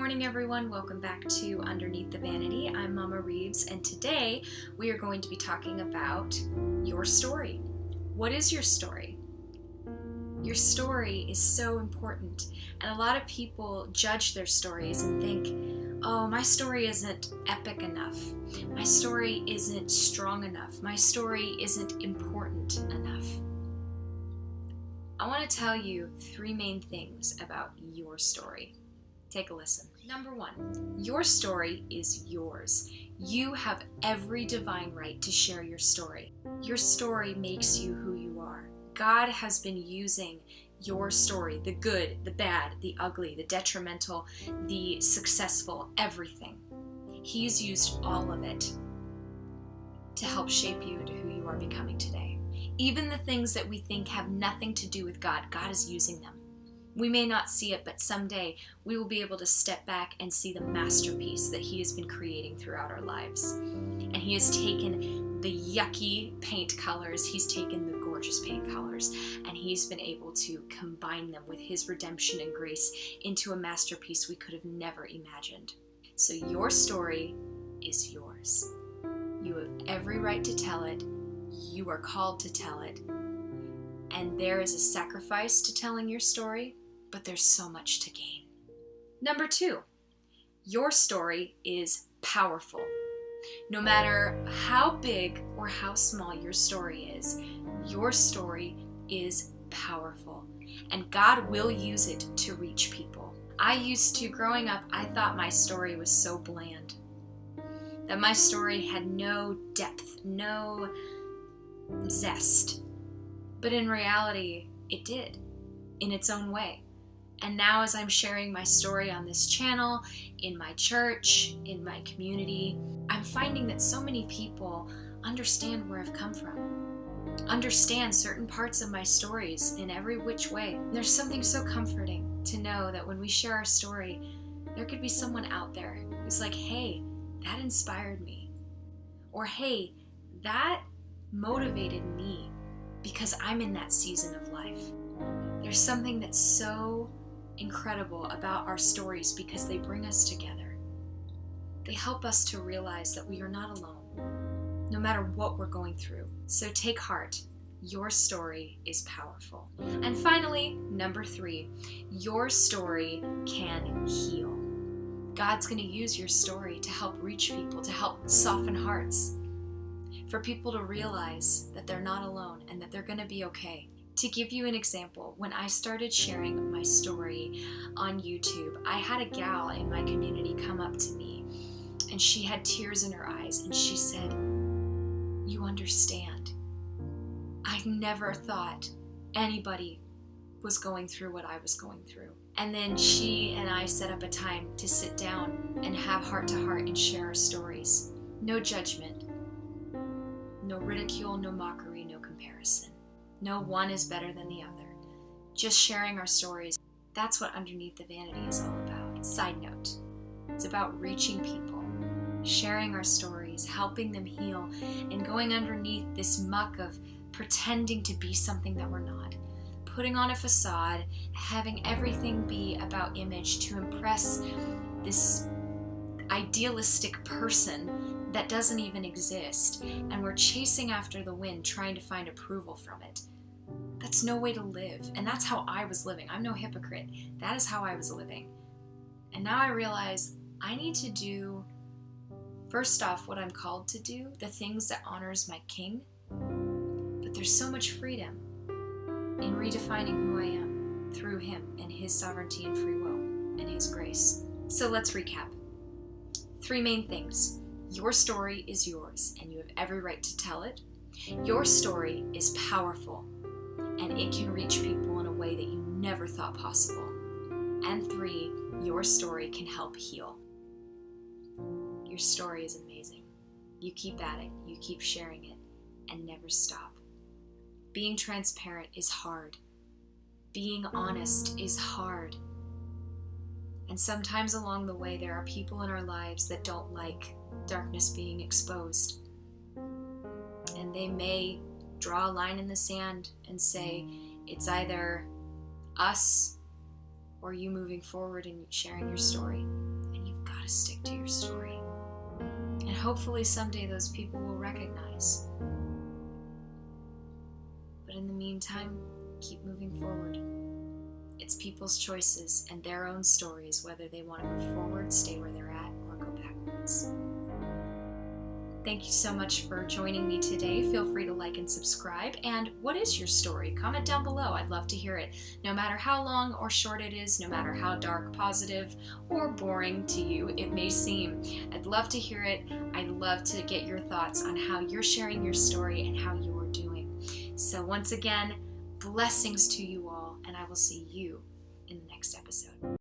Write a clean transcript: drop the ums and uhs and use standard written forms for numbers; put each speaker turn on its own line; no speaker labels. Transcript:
morning, everyone. Welcome back to Underneath the Vanity. I'm Mama Reeves, and today we are going to be talking about your story. What is your story? Your story is so important, and a lot of people judge their stories and think, oh, my story isn't epic enough. My story isn't strong enough. My story isn't important enough. I want to tell you three main things about your story. Take a listen. Number one, your story is yours. You have every divine right to share your story. Your story makes you who you are. God has been using your story, the good, the bad, the ugly, the detrimental, the successful, everything. He's used all of it to help shape you into who you are becoming today. Even the things that we think have nothing to do with God, God is using them. We may not see it, but someday we will be able to step back and see the masterpiece that He has been creating throughout our lives. And He has taken the yucky paint colors, He's taken the gorgeous paint colors, and He's been able to combine them with His redemption and grace into a masterpiece we could have never imagined. So your story is yours. You have every right to tell it. You are called to tell it. And there is a sacrifice to telling your story, but there's so much to gain. Number two, your story is powerful. No matter how big or how small your story is powerful. And God will use it to reach people. Growing up, I thought my story was so bland. That my story had no depth, no zest. But in reality, it did, in its own way. And now as I'm sharing my story on this channel, in my church, in my community, I'm finding that so many people understand where I've come from, understand certain parts of my stories in every which way. There's something so comforting to know that when we share our story, there could be someone out there who's like, hey, that inspired me. Or hey, that motivated me because I'm in that season of life. There's something that's so incredible about our stories because they bring us together. They help us to realize that we are not alone, no matter what we're going through. So take heart. Your story is powerful. And finally, number three, your story can heal. God's going to use your story to help reach people, to help soften hearts, for people to realize that they're not alone and that they're going to be okay. To give you an example, when I started sharing my story on YouTube, I had a gal in my community come up to me and she had tears in her eyes and she said, "You understand. I never thought anybody was going through what I was going through." And then she and I set up a time to sit down and have heart to heart and share our stories. No judgment. No ridicule, no mockery, no comparison. No one is better than the other. Just sharing our stories. That's what Underneath the Vanity is all about. Side note, it's about reaching people, sharing our stories, helping them heal, and going underneath this muck of pretending to be something that we're not. Putting on a facade, having everything be about image to impress this idealistic person that doesn't even exist, and we're chasing after the wind trying to find approval from it. That's no way to live, and that's how I was living. I'm no hypocrite. That is how I was living. And now I realize I need to do, first off, what I'm called to do, the things that honors my King, but there's so much freedom in redefining who I am through Him and His sovereignty and free will and His grace. So let's recap. Three main things. Your story is yours, and you have every right to tell it. Your story is powerful, and it can reach people in a way that you never thought possible. And three, your story can help heal. Your story is amazing. You keep at it, you keep sharing it, and never stop. Being transparent is hard. Being honest is hard. And sometimes along the way, there are people in our lives that don't like darkness being exposed. And they may draw a line in the sand and say, it's either us or you moving forward and sharing your story. gotta stick to your story. And hopefully someday those people will recognize. But in the meantime, keep moving forward. It's people's choices and their own stories, whether they want to move forward, stay where they're at, or go backwards. Thank you so much for joining me today. Feel free to like and subscribe. And what is your story? Comment down below. I'd love to hear it. No matter how long or short it is, no matter how dark, positive, or boring to you it may seem, I'd love to hear it. I'd love to get your thoughts on how you're sharing your story and how you're doing. So once again, blessings to you all, and I will see you in the next episode.